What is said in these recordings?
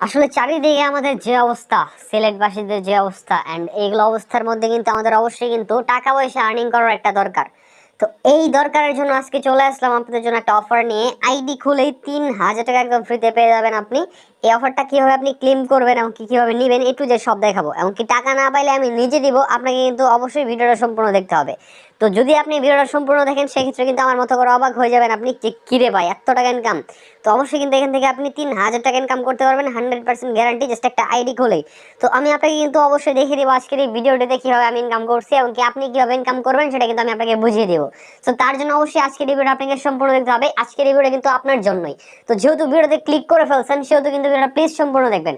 আসলে চারিদিকে আমাদের যে অবস্থা, সিলেটবাসীদের যে অবস্থা, এন্ড এইগুলো অবস্থার মধ্যে কিন্তু আমাদের অবশ্যই কিন্তু টাকা পয়সা আর্নিং করার একটা দরকার। তো এই দরকারের জন্য আজকে চলে আসলাম আপনাদের জন্য একটা অফার নিয়ে। আইডি খুলেই 3,000 টাকা একদম ফ্রিতে পেয়ে যাবেন আপনি। এই অফারটা কিভাবে আপনি ক্লেম করবেন এবং কিভাবে নেবেন একটু যে সব দেখাবো, এমনকি টাকা না পাইলে আমি নিজে দিব। আপনাকে কিন্তু অবশ্যই ভিডিওটা সম্পূর্ণ দেখতে হবে। তো যদি আপনি ভিডিওটা সম্পূর্ণ দেখেন সেক্ষেত্রে কিন্তু আমার মতো করে অবাক হয়ে যাবেন আপনি, যে কিরে ভাই এত টাকা ইনকাম। তো অবশ্যই কিন্তু এখান থেকে আপনি 3,000 টাকা ইনকাম করতে পারবেন 100% গ্যারান্টি, জাস্ট একটা আইডি খুলেই। তো আমি আপনাকে কিন্তু অবশ্যই দেখিয়ে দেবো আজকের এই ভিডিওটাতে কিভাবে আমি ইনকাম করছি এবং কি আপনি কিভাবে ইনকাম করবেন সেটা কিন্তু আমি আপনাকে বুঝিয়ে দেবো। তো তার জন্য অবশ্যই আজকের এই ভিডিওটা আপনাকে সম্পূর্ণ দেখতে হবে। আজকের এই ভিডিওটা কিন্তু আপনার জন্যই। তো যেহেতু ভিডিওতে ক্লিক করে ফেলছেন সেহেতু কিন্তু ভিডিওটা প্লিজ সম্পূর্ণ দেখবেন।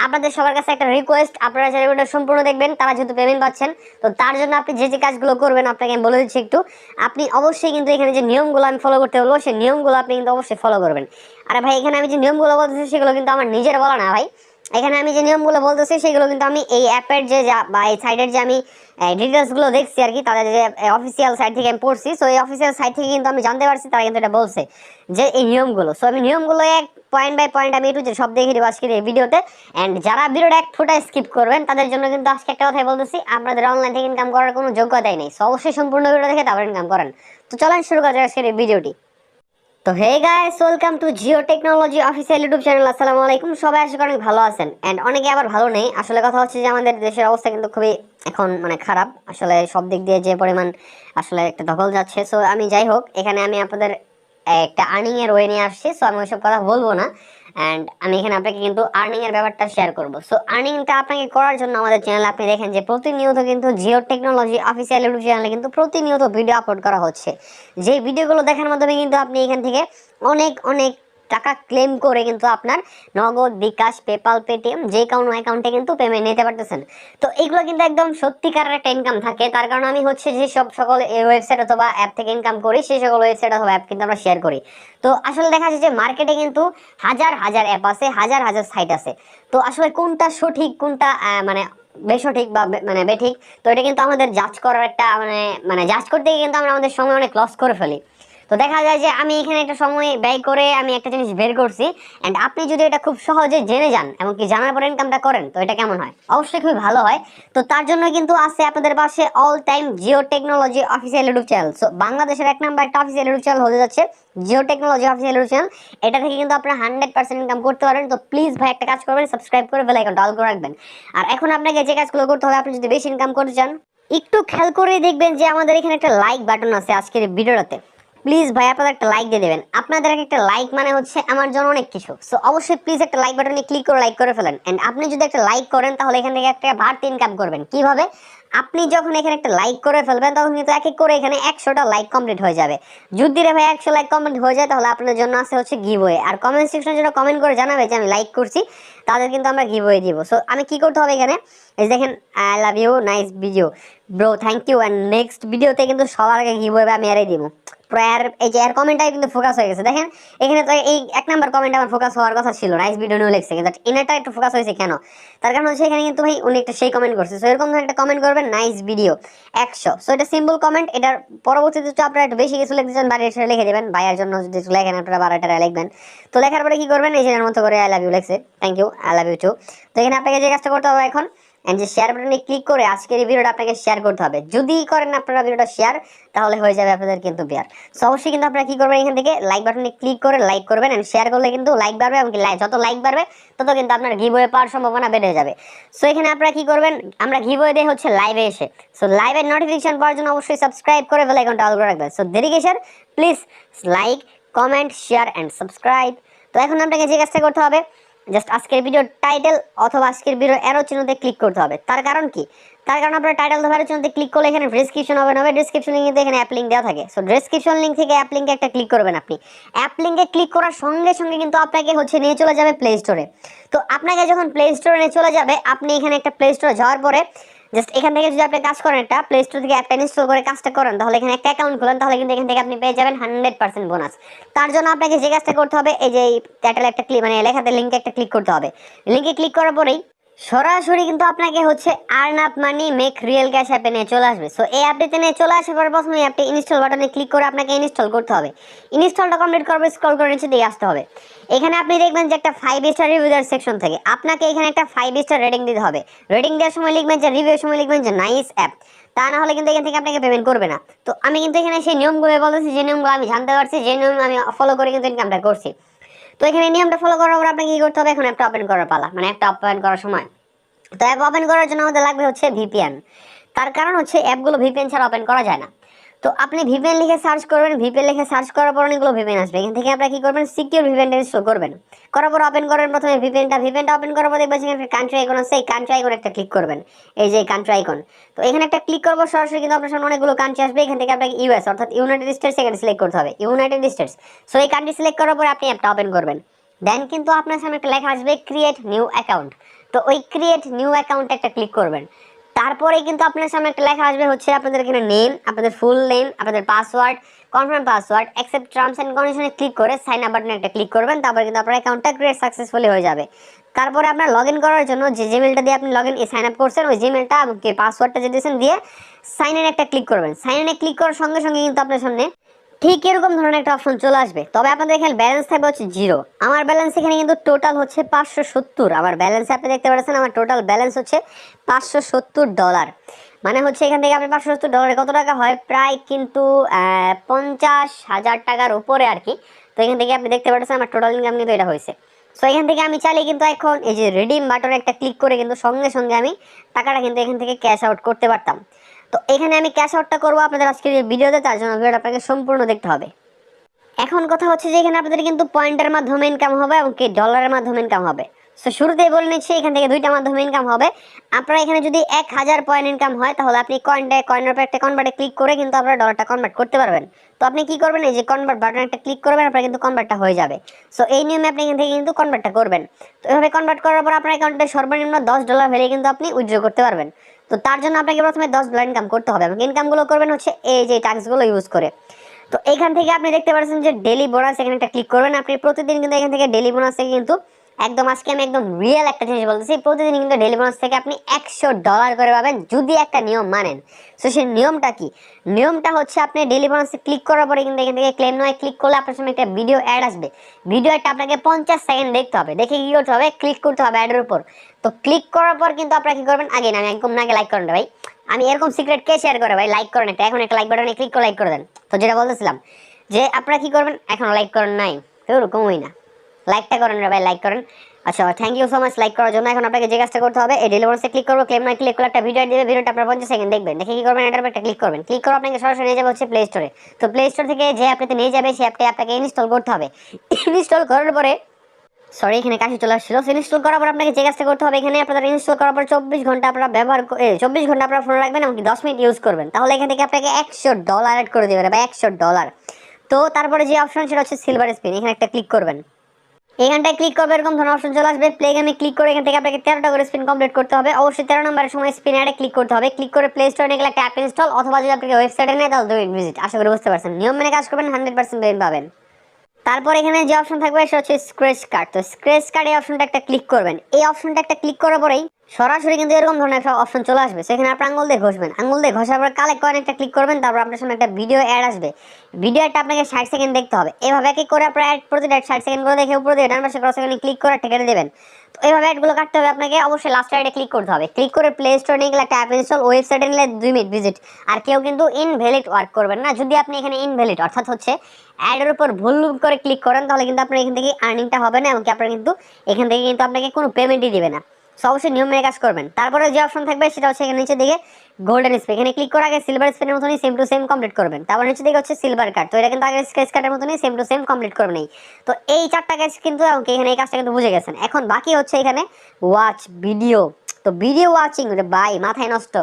আপনাদের সবার কাছে একটা রিকোয়েস্ট, আপনারা যারা ভিডিওটা সম্পূর্ণ দেখবেন তারা যেহেতু পেমেন্ট পাচ্ছেন, তো তার জন্য আপনি যে যে কাজগুলো করবেন আপনাকে আমি বলে দিচ্ছি একটু। আপনি অবশ্যই কিন্তু এখানে যে নিয়মগুলো আমি ফলো করতে বলবো সেই নিয়মগুলো আপনি কিন্তু অবশ্যই ফলো করবেন। আরে ভাই এখানে আমি যে নিয়মগুলো বলতেছি সেগুলো কিন্তু আমার নিজের বলা না ভাই। এখানে আমি যে নিয়মগুলো বলতেছি সেগুলো কিন্তু আমি এই অ্যাপের যে বা এই সাইটের যে আমি ডিটেলসগুলো দেখছি আর কি, তাদের যে অফিসিয়াল সাইট থেকে আমি পড়ছি। সো এই অফিসিয়াল সাইট থেকে কিন্তু আমি জানতে পারছি তারা কিন্তু এটা বলছে যে এই নিয়মগুলো। সো আমি নিয়মগুলো এক পয়েন্ট বাই পয়েন্ট আমি একটু যে সব দেখে দেবো আজকের এই ভিডিওতে। অ্যান্ড যারা ভিডিওটা এক ফোঁটা স্কিপ করবেন তাদের জন্য কিন্তু আজকে একটা কথাই বলতেছি, আপনাদের অনলাইন থেকে ইনকাম করার কোনো যোগ্যতাই নেই। সো অবশ্যই সম্পূর্ণ ভিডিও দেখে তারপর ইনকাম করেন। তো চলেন শুরু করা যাক আজকের এই ভিডিওটি। তো hey guys, welcome to Jio technology official YouTube channel. আসসালামু আলাইকুম, সবাই আশা করি অনেক ভালো আছেন। এন্ড অনেকে আবার ভালো নেই। আসলে কথা হচ্ছে যে আমাদের দেশের অবস্থা কিন্তু খুবই এখন মানে খারাপ, আসলে সব দিক দিয়ে যে পরিমাণ আসলে একটা ধকল যাচ্ছে। সো আমি যাই হোক, এখানে আমি আপনাদের একটা আর্নিং এর ওয়ে নিয়ে আসছি। সো আমি ওইসব কথা বলবো না। অ্যান্ড আমি এখানে আপনাকে কিন্তু আর্নিং এর ব্যাপারটা শেয়ার করবো। সো আর্নিংটা আপনাকে করার জন্য আমাদের চ্যানেলে আপনি দেখেন যে প্রতিনিয়ত কিন্তু জিও টেকনোলজি অফিসিয়াল ইউটিউব চ্যানেলে কিন্তু প্রতিনিয়ত ভিডিও আপলোড করা হচ্ছে। যে ভিডিওগুলো দেখার মাধ্যমে কিন্তু আপনি এখান থেকে অনেক অনেক টাকা ক্লেম করে কিন্তু আপনার নগদ, বিকাশ, পেপাল, পেটিএম যে কোনো অ্যাকাউন্টে কিন্তু পেমেন্ট নিতে পারতেছেন। তো এইগুলো কিন্তু একদম সত্যিকারের একটা ইনকাম থাকে। তার কারণ আমি হচ্ছে যে সকল ওয়েবসাইট অথবা অ্যাপ থেকে ইনকাম করি, সেই সকল ওয়েবসাইট অথবা অ্যাপ কিন্তু আমরা শেয়ার করি। তো আসলে দেখা যাচ্ছে যে মার্কেটে কিন্তু হাজার হাজার অ্যাপ আছে, হাজার হাজার সাইট আছে। তো আসলে কোনটা সঠিক কোনটা মানে বেসঠিক বা মানে বেঠিক, তো এটা কিন্তু আমাদের জাজ করার একটা মানে মানে জাজ করতে গিয়ে কিন্তু আমরা আমাদের সময় অনেক লস করে ফেলি। তো দেখা যায় যে আমি এখানে একটা সময় ব্যয় করে আমি একটা জিনিস বের করছি। এন্ড আপনি যদি এটা খুব সহজে জেনে যান এমনকি জানার পরে ইনকামটা করেন, তো এটা কেমন হয়? অবশ্যই খুবই ভালো হয়। তো তার জন্য কিন্তু আছে আপনাদের পাশে all time Jio technology official YouTube channel. So বাংলাদেশের এক নাম্বার একটা অফিসিয়াল ইউটিউব চ্যানেল হতে যাচ্ছে Jio technology official YouTube channel. এটা থেকে কিন্তু আপনারা 100% ইনকাম করতে পারেন। তো প্লিজ ভাই একটা কাজ করবেন, সাবস্ক্রাইব করে বেল আইকনটা অল করে রাখবেন। আর এখন আপনাকে যে কাজগুলো করতে হবে, আপনি যদি বেশি ইনকাম করতে চান একটু খেয়াল করে দেখবেন যে আমাদের এখানে একটা লাইক বাটন আছে আজকের ভিডিওটাতে। প্লিজ ভাই আপনারা একটা লাইক দিয়ে দেবেন। আপনাদের একটা লাইক মানে হচ্ছে আমার জন্য অনেক কিছু। সো অবশ্যই প্লিজ একটা লাইক বাটনে ক্লিক করে লাইক করে ফেলেন। এন্ড আপনি যদি একটা লাইক করেন তাহলে এখান থেকে একটা বাড়তি ইনকাম করবেন। কিভাবে? আপনি যখন এখানে একটা লাইক করে ফেলবেন তখন কিন্তু এক এক করে এখানে 100টা লাইক কমপ্লিট হয়ে যাবে। যদি রে ভাই 100 লাইক কমপ্লিট হয়ে যায় তাহলে আপনার জন্য আছে হচ্ছে গিভওয়ে। আর কমেন্ট সেকশনে যেটা কমেন্ট করে জানাবে যে আমি লাইক করছি, তাদের কিন্তু আমরা গিভওয়ে দিব। সো আমি কি করতে হবে এখানে, এই দেখেন I love you, nice video bro, thank you. And next ভিডিওতে কিন্তু সবার আগে গিভওয়ে আমি এরাই দিব। প্রায়ার এই যে এর কমেন্টটাই কিন্তু ফোকাস হয়ে গেছে। দেখেন এখানে তো এই এক নাম্বার কমেন্ট আমার ফোকাস হওয়ার কথা ছিল, নাইস ভিডিও নিয়ে লিখছে, কিন্তু ইনারটা একটু ফোকাস হয়েছে কেন? তার কারণ হচ্ছে এখানে কিন্তু ভাই উনি একটা সেই কমেন্ট করছে। সো এরকম একটা কমেন্ট করবেন নাইস ভিডিও 100। সো এটা সিম্পল কমেন্ট। এটার পরবর্তীতে তো আপনারা একটু বেশি কিছু লিখতে চান বাড়ি এসে লিখে দেবেন, ভাইয়ার জন্য যদি লেখেন আপনারা 12টা লিখবেন। তো লেখার পরে কি করবেন, এই যে এর মতো করে আই লাভ ইউ লিখছে, thank you, I love you too. তো এখানে আপনাকে যে কাজটা করতে হবে এখন, এন্ড যে শেয়ার বাটনে ক্লিক করে আজকের এই ভিডিওটা আপনাকে শেয়ার করতে হবে। যদি করেন আপনারা ভিডিওটা শেয়ার, তাহলে হয়ে যাবে আপনাদের কিন্তু বিয়ার। সো অবশ্যই কিন্তু আপনারা কি করবেন, এখান থেকে লাইক বাটনে ক্লিক করে লাইক করবেন। এন্ড শেয়ার করলে কিন্তু লাইক বাড়বে, এবং যত লাইক বাড়বে তত কিন্তু আপনার গিভওয়ে পাওয়ার সম্ভাবনা বেড়ে যাবে। সো এখানে আপনারা কি করবেন, আমরা গিভওয়ে দেই হচ্ছে লাইভে এসে। সো লাইভের নোটিফিকেশন পাওয়ার জন্য অবশ্যই সাবস্ক্রাইব করে বেল আইকনটা অল করে রাখবেন। সো দেরি কিসের, please like, comment, share and subscribe. তো এখন আপনাকে যে কাজটা করতে হবে, জাস্ট আজকের ভিডিওর টাইটেল অথবা আজকের ভিডিওর অ্যারো চিহ্নতে ক্লিক করতে হবে। তার কারণ কি? তার কারণ আপনার টাইটেল অথবা অ্যারো চিহ্নতে ক্লিক করলে এখানে ডেসক্রিপশন হবে, ডেসক্রিপশনে কিন্তু এখানে অ্যাপ লিংক দেওয়া থাকে। সো ডেসক্রিপশন লিংক থেকে অ্যাপ লিংকে একটা ক্লিক করবেন। আপনি অ্যাপ লিংকে ক্লিক করার সঙ্গে সঙ্গে কিন্তু আপনাকে হচ্ছে নিয়ে চলে যাবে প্লে স্টোরে। তো আপনাকে যখন প্লে স্টোরে নিয়ে চলে যাবে, আপনি এখানে একটা প্লে স্টোরে যাওয়ার পরে জাস্ট এখান থেকে যদি আপনি কাজ করেন, একটা প্লে স্টোর থেকে অ্যাপটা ইনস্টল করে কাজটা করেন, তাহলে এখানে একটা অ্যাকাউন্ট খোলেন, তাহলে কিন্তু এখান থেকে আপনি পেয়ে যাবেন 100% বোনাস। তার জন্য আপনাকে যে কাজটা করতে হবে, এই যে টাইটেল একটা ক্লিক মানে লেখাতে লিংকে একটা ক্লিক করতে হবে। লিংকে ক্লিক করার পরেই সরাসরি কিন্তু আপনাকে হচ্ছে আর্নআপ মানি মেক রিয়েল ক্যাশ অ্যাপে নিয়ে চলে আসবে। সো এই অ্যাপটিতে নিয়ে চলে আসার পর প্রথমে অ্যাপটি ইনস্টল বাটনে ক্লিক করে আপনাকে ইনস্টল করতে হবে। ইনস্টলটা কমপ্লিট করবে, স্ক্রল করে নিচে দিয়ে আসতে হবে। এখানে আপনি দেখবেন যে একটা 5 স্টার রিভিউ দেওয়ার সেকশন থেকে আপনাকে এখানে একটা 5 স্টার রেটিং দিতে হবে। রেটিং দেওয়ার সময় লিখবেন যে রিভিউর সময় লিখবেন যে নাইস অ্যাপ, তা না হলে কিন্তু এখান থেকে আপনাকে পেমেন্ট করবে না। তো আমি কিন্তু এখানে সেই নিয়মগুলো বলতেছি, যে নিয়মগুলো আমি জানতে পারছি, যে নিয়ম আমি ফলো করে কিন্তু ইনকামটা করছি। তো এখানে নিয়মটা ফলো করার পর আপনাকে কি করতে হবে, এখন অ্যাপটা ওপেন করার পালা, মানে অ্যাপটা ওপেন করার সময়। তো অ্যাপ ওপেন করার জন্য আমাদের লাগবে হচ্ছে ভিপিএন। তার কারণ হচ্ছে অ্যাপগুলো ভিপিএন ছাড়া ওপেন করা যায় না। তো আপনি ভিপিএন লিখে সার্চ করবেন, ভিপিএন লিখে সার্চ করার পর অনেকগুলো ভিপিএন আসবে। এখান থেকে আপনারা কি করবেন, সিকিউর ভিপিএনটা ইনস্টল করবেন। করার পর ওপেন করেন প্রথমে ভিপিএনটা ওপেন করার পর দেখবেন এখানে কান্ট্রি আইকন আছে, এই কান্ট্রি আইকন একটা ক্লিক করবেন। এই যে কান্ট্রি আইকন, তো এখানে একটা ক্লিক করবো, সরাসরি কিন্তু আপনার সামনে অনেকগুলো কান্ট্রি আসবে। এখান থেকে আপনাকে ইউএস অর্থাৎ ইউনাইটেড স্টেটস এখানে সিলেক্ট করতে হবে, ইউনাইটেড স্টেটস। সো এই কান্ট্রি সিলেক্ট করার পর আপনি অ্যাপটা ওপেন করবেন। দেন কিন্তু আপনার সামনে একটা লেখা আসবে ক্রিয়েট নিউ অ্যাকাউন্ট। তো ওই ক্রিয়েট নিউ অ্যাকাউন্টে একটা ক্লিক করবেন। তারপরে কিন্তু আপনার সামনে একটা লেখা আসবে হচ্ছে আপনাদের এখানে নেম, আপনাদের ফুল নেম, আপনাদের password, confirm password, accept terms and কন্ডিশনে ক্লিক করে সাইন আপ বাটনে একটা ক্লিক করবেন। তারপরে কিন্তু আপনার অ্যাকাউন্টটা ক্রিয়েট সাকসেসফুলি হয়ে যাবে। তারপরে আপনার লগ ইন করার জন্য যে জিমেলটা দিয়ে আপনি লগ ইন সাইন আপ করছেন, ওই জিমেলটা এবং পাসওয়ার্ডটা যে দিয়েছেন দিয়ে সাইন ইন একটা ক্লিক করবেন। সাইন ইনে ক্লিক করার সঙ্গে সঙ্গে কিন্তু আপনার সামনে ঠিক এরকম ধরনের একটা অপশন চলে আসবে। তবে আপনাদের এখানে ব্যালেন্স থাকবে হচ্ছে 0। আমার ব্যালেন্স এখানে কিন্তু টোটাল হচ্ছে 570। আমার ব্যালেন্স আপনি দেখতে পাচ্ছেন, আমার টোটাল ব্যালেন্স হচ্ছে $570। মানে হচ্ছে এখান থেকে আপনি $570 কত টাকা হয়, প্রায় কিন্তু 50,000 টাকার উপরে আর কি। তো এখান থেকে আপনি দেখতে পাচ্ছেন আমার টোটাল ইনকাম কিন্তু এটা হয়েছে। সো এখান থেকে আমি চাইলে কিন্তু এখন এই যে রিডিম বাটনে একটা ক্লিক করে কিন্তু সঙ্গে সঙ্গে আমি টাকাটা কিন্তু এখান থেকে ক্যাশ আউট করতে পারতাম। তো এখানে আমি ক্যাশ আউটটা করবো আপনাদের আজকের এই ভিডিওতে, তার জন্য ভিডিওটা আপনাকে সম্পূর্ণ দেখতে হবে। এখন কথা হচ্ছে যে এখানে আপনাদের কিন্তু পয়েন্টের মাধ্যমে ইনকাম হবে এবং কি ডলারের মাধ্যমে ইনকাম হবে। সো শুরুতেই বলে নিচ্ছি এখান থেকে দুইটা মাধ্যমে ইনকাম হবে। আপনারা এখানে যদি 1000 পয়েন্ট ইনকাম হয় তাহলে আপনি কয়েনের উপর একটা কনভার্টে ক্লিক করে কিন্তু আপনারা ডলারটা কনভার্ট করতে পারবেন। তো আপনি কি করবেন, এই যে কনভার্ট বাটন একটা ক্লিক করবেন, আপনার কিন্তু কনভার্টটা হয়ে যাবে। সো এই নিয়মে আপনি এখান থেকে কিন্তু কনভার্টটা করবেন। তো এভাবে কনভার্ট করার পর আপনার অ্যাকাউন্টে সর্বনিম্ন $10 হলে কিন্তু আপনি উইথড্র করতে পারবেন। তো তার জন্য আপনাকে প্রথমে $10 ইনকাম করতে হবে এবং ইনকামগুলো করবেন হচ্ছে এই যে টাস্কগুলো ইউজ করে। তো এখান থেকে আপনি দেখতে পাচ্ছেন যে ডেলি বোনাস, এখানে একটা ক্লিক করবেন। আপনি প্রতিদিন কিন্তু এখান থেকে ডেলি বোনাস থেকে কিন্তু একদম আজকে আমি একদম রিয়েল একটা জিনিস বলতেছি, প্রতিদিন কিন্তু ডেলি বোনাস থেকে আপনি $100 করে পাবেন যদি একটা নিয়ম মানেন। সো সেই নিয়মটা কি, নিয়মটা হচ্ছে আপনি ডেলি বোনাসে ক্লিক করার পরে কিন্তু এখান থেকে ক্লেম নয় ক্লিক করলে আপনার সামনে একটা ভিডিও অ্যাড আসবে। ভিডিও অ্যাডটা আপনাকে 50 সেকেন্ড দেখতে হবে, দেখে কি করতে হবে, ক্লিক করতে হবে অ্যাডের উপর। তো ক্লিক করার পর কিন্তু আপনারা কি করবেন, আগে না আমি একদম নাকি লাইক করেন ভাই, আমি এরকম সিক্রেট কে শেয়ার করে ভাই, লাইক করেন একটা, এখন একটা লাইক বাটনে ক্লিক করে লাইক করে দেন। তো যেটা বলতেছিলাম যে আপনারা কি করবেন, এখন লাইক করেন নাই তো ওরকমই না, লাইকটা করেন রে ভাই, লাইক করেন। আচ্ছা thank you so much like করার জন্য। এখন আপনাকে যে কাজটা করতে হবে, এই ডেলি বোনাসে ক্লিক করবো, ক্লেম নয় ক্লিক করলে একটা ভিডিও দিবে, ভিডিওটা আপনার 50 সেকেন্ড দেখবেন, দেখে কি করবেন, এটার উপর একটা ক্লিক করবেন। ক্লিক করে আপনাকে সরাসরি নিয়ে যাবে হচ্ছে প্লে স্টোরে। তো প্লে স্টোর থেকে যে অ্যাপটিতে নিয়ে যাবে সেই অ্যাপটি আপনাকে ইনস্টল করতে হবে। ইনস্টল করার পরে সরি এখানে কাশি চলে আসছিল। ইনস্টল করার পর আপনাকে যে কাজটা করতে হবে, এখানে আপনারা ইনস্টল করার পর 24 ঘন্টা আপনারা ব্যবহার 24 ঘন্টা আপনারা ফোন রাখবেন এবং 10 মিনিট ইউজ করবেন, তাহলে এখান থেকে আপনাকে $100 অ্যাড করে দেবে বা $100। তো তারপরে যে অপশন সেটা হচ্ছে সিলভার স্পিন, এখানে একটা ক্লিক করবেন। এখানটায় ক্লিক করবে, এরকম ধরনের অপশন চলে আসবে। প্লে গেমে ক্লিক করে এখান থেকে আপনাকে 13টা করে স্পিন কমপ্লিট করতে হবে। অবশ্যই 13 নম্বরের সময় স্পিন অ্যাডে ক্লিক করতে হবে। ক্লিক করে প্লে স্টোরে গেলে একটা অ্যাপ ইনস্টল, অথবা যদি আপনাকে ওয়েবসাইটে নেয় তাহলে 2 মিনিট ভিজিট। আশা করি বুঝতে পারছেন, নিয়ম মেনে কাজ করবেন, 100% পেমেন্ট পাবেন। তারপর এখানে যে অপশন থাকবে সেটা হচ্ছে স্ক্র্যাচ কার্ড। তো স্ক্র্যাচ কার্ড এই অপশনটা একটা ক্লিক করবেন। এই অপশনটা একটা ক্লিক করার পরেই সরাসরি কিন্তু এরকম ধরনের একটা অপশন চলে আসবে। সেখানে আপনি আঙুল দিয়ে ঘষবেন, আঙুল দিয়ে ঘষার পর কালেক্ট কয়েন একটা ক্লিক করবেন। তারপর আপনার সামনে একটা ভিডিও অ্যাড আসবে, ভিডিও অ্যাডটা আপনাকে 60 সেকেন্ড দেখতে হবে। এভাবে কি করে আপনার অ্যাড প্রতিটা 60 সেকেন্ড করে দেখে উপরে দিয়ে ডান পাশে ক্রস আইকনে ক্লিক করে একটা কেটে দেবেন। তো এইভাবে অ্যাডগুলো কাটতে হবে আপনাকে। অবশ্যই লাস্ট অ্যাডে ক্লিক করতে হবে। ক্লিক করে প্লে স্টোরে নিয়ে গেলে একটা অ্যাপ ইনস্টল, ওয়েবসাইটে নিলে 2 মিনিট ভিজিট। আর কেউ কিন্তু ইনভ্যালিড ওয়ার্ক করবেন না। যদি আপনি এখানে ইনভ্যালিড অর্থাৎ হচ্ছে অ্যাডের উপর ভুল করে ক্লিক করেন তাহলে কিন্তু আপনার এখান থেকে আর্নিংটা হবে না এবং কি আপনার কিন্তু এখান থেকে কিন্তু আপনাকে কোনো পেমেন্টই দিবে না। সো অবশ্যই নিয়ম মেনে কাজ করবেন। তারপরে যে অপশন থাকবে সেটা হচ্ছে এখানে নিচে দিকে গোল্ডেন স্পিন, এখানে ক্লিক করার আগে সিলভার স্পিনের মতনই সেম টু সেম কমপ্লিট করবেন। তারপর নিচে দিকে হচ্ছে সিলভার কার্ড, তো এটা কিন্তু আগে স্ক্র্যাচ কার্ডের মতনই সেম টু সেম কমপ্লিট করবেন। তো এই 4টা কাজ কিন্তু এখানে এই কাজটা কিন্তু বুঝে গেছেন। এখন বাকি হচ্ছে এখানে ওয়াচ ভিডিও। তো ভিডিও ওয়াচিং বাই মাথায় নষ্ট,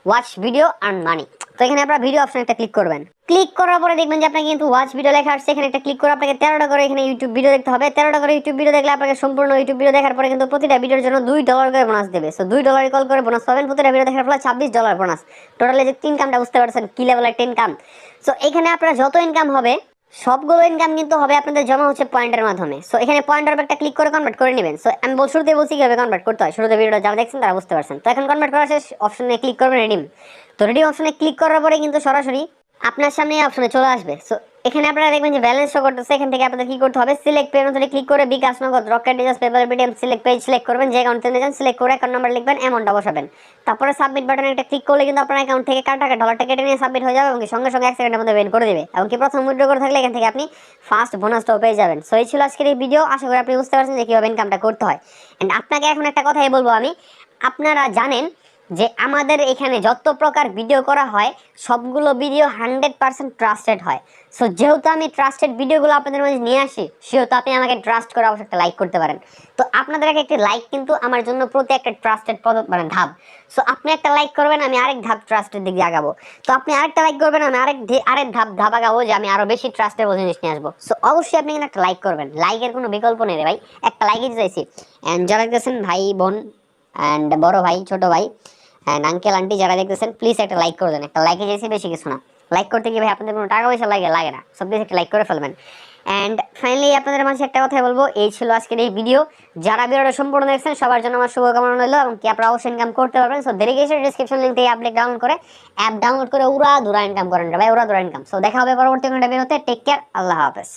ওয়াচ ভিডিও আর্ন মানি। তো এখানে আপনারা ভিডিও অপশন একটা ক্লিক করবেন। ক্লিক করার পরে দেখবেন যে আপনাকে কিন্তু ওয়াচ ভিডিও লেখা আসছে, এখানে একটা ক্লিক করে আপনাকে 13টা করে এখানে ইউটিউব ভিডিও দেখতে হবে। 13টা করে ইউটিউব ভিডিও দেখলে আপনাকে সম্পূর্ণ ইউটিউব ভিডিও দেখার পরে কিন্তু প্রতিটা ভিডিওর জন্য $2 করে বোনাস দেবে। সো $2 কল করে বোনাস পাবেন। প্রতিটা ভিডিও দেখার ফলে $26 বোনাস। টোটালি যে ইনকামটা বুঝতে পারছেন কি লেভেলের ইনকাম। সো এখানে আপনারা যত ইনকাম হবে সবগুলো ইনকাম কিন্তু হবে আপনাদের জমা হচ্ছে পয়েন্টের মাধ্যমে। সো এখানে পয়েন্টের উপর একটা ক্লিক করে কনভার্ট করে নেবেন। সো আমি শুরুতে বলছি কিভাবে কনভার্ট করতে হয়, শুরুতে ভিডিওটা যারা দেখছেন তারা বুঝতে পারছেন। তো এখন কনভার্ট করা শেষ, অপশনে ক্লিক করবেন রিডিম। তো রিডিম অপশনে ক্লিক করার পরে কিন্তু সরাসরি আপনার সামনে অপশনে চলে আসবে। সো এখানে আপনারা দেখবেন যে ব্যালেন্স শো করতেছে। এখান থেকে আপনাদের কি করতে হবে, সিলেক্ট পে মেথডে ক্লিক করে বিকাশ, নগদ, rocket, recharge, PayPal, Paytm select page select করবেন, যে অ্যাকাউন্ট থেকে যান সিলেক্ট করে অ্যাকাউন্ট নাম্বার লিখবেন, অ্যামাউন্টটা বসাবেন। তারপরে সাবমিট বাটনে একটা ক্লিক করলে কিন্তু আপনার অ্যাকাউন্ট থেকে টাকা ডলারটা কেটে নিয়ে সাবমিট হয়ে যাবে এবং সঙ্গে সঙ্গে 1 সেকেন্ডের মধ্যে বের করে দেবে। এবং কি প্রথম উইথড্র করে থাকলে এখান থেকে আপনি ফার্স্ট বোনাসটাও পেয়ে যাবেন। সো এই ছিল আজকের এই ভিডিও, আশা করি আপনি বুঝতে পারছেন যে কীভাবে ইনকামটা করতে হয়। অ্যান্ড আপনাকে এখন একটা কথাই বলবো আমি, আপনারা জানেন যে আমাদের এখানে যত প্রকার ভিডিও করা হয় সবগুলো ভিডিও 100% ট্রাস্টেড হয়। সো যেহেতু আমি ট্রাস্টেড ভিডিওগুলো আপনাদের মাঝে নিয়ে আসি, সেহেতু আপনি আমাকে ট্রাস্ট করে অবশ্যই একটা লাইক করতে পারেন। তো আপনাদের একটি লাইক কিন্তু আমার জন্য প্রতি একটা ট্রাস্টেড মানে ধাপ। সো আপনি একটা লাইক করবেন, আমি আরেক ধাপ ট্রাস্টের দিকে আগাবো। তো আপনি আরেকটা লাইক করবেন, আমি আরেক ধাপ আগাবো, যে আমি আরো বেশি ট্রাস্টেবল জিনিস নিয়ে আসবো। সো অবশ্যই আপনি কিন্তু একটা লাইক করবেন, লাইকের কোনো বিকল্প নেই রে ভাই, একটা লাইকই চাইছি। অ্যান্ড যারা দেখতেছেন ভাই বোন অ্যান্ড বড় ভাই ছোট ভাই অ্যান্ড আঙ্কেল আন্টি যারা দেখতেছেন, প্লিজ একটা লাইক করে দেন। একটা লাইকে যেয়েছি বেশি কিছু না, লাইক করতে গিয়ে ভাই আপনাদের কোনো টাকা পয়সা লাগে না, সব কিছু একটা লাইক করে ফেলবেন। অ্যান্ড ফাইনালি আপনাদের মাঝে একটা কথাই বলবো, এই ছিল আজকের এই ভিডিও। যারা ভিডিওটা সম্পূর্ণ দেখছেন সবার জন্য আমার শুভকামনা রইল, এবং কি আপনারা অবশ্যই ইনকাম করতে পারবেন। সো দেরি গেছে ডিসক্রিপশন লিঙ্ক থেকে অ্যাপ ডাউনলোড করে উড়া ধুরা ইনকাম করেন ভাই, উড়া ধুরা ইনকাম। সো দেখা হবে পরবর্তী কোনো ভিডিওতে। টেক কেয়ার, আল্লাহ হাফেজ।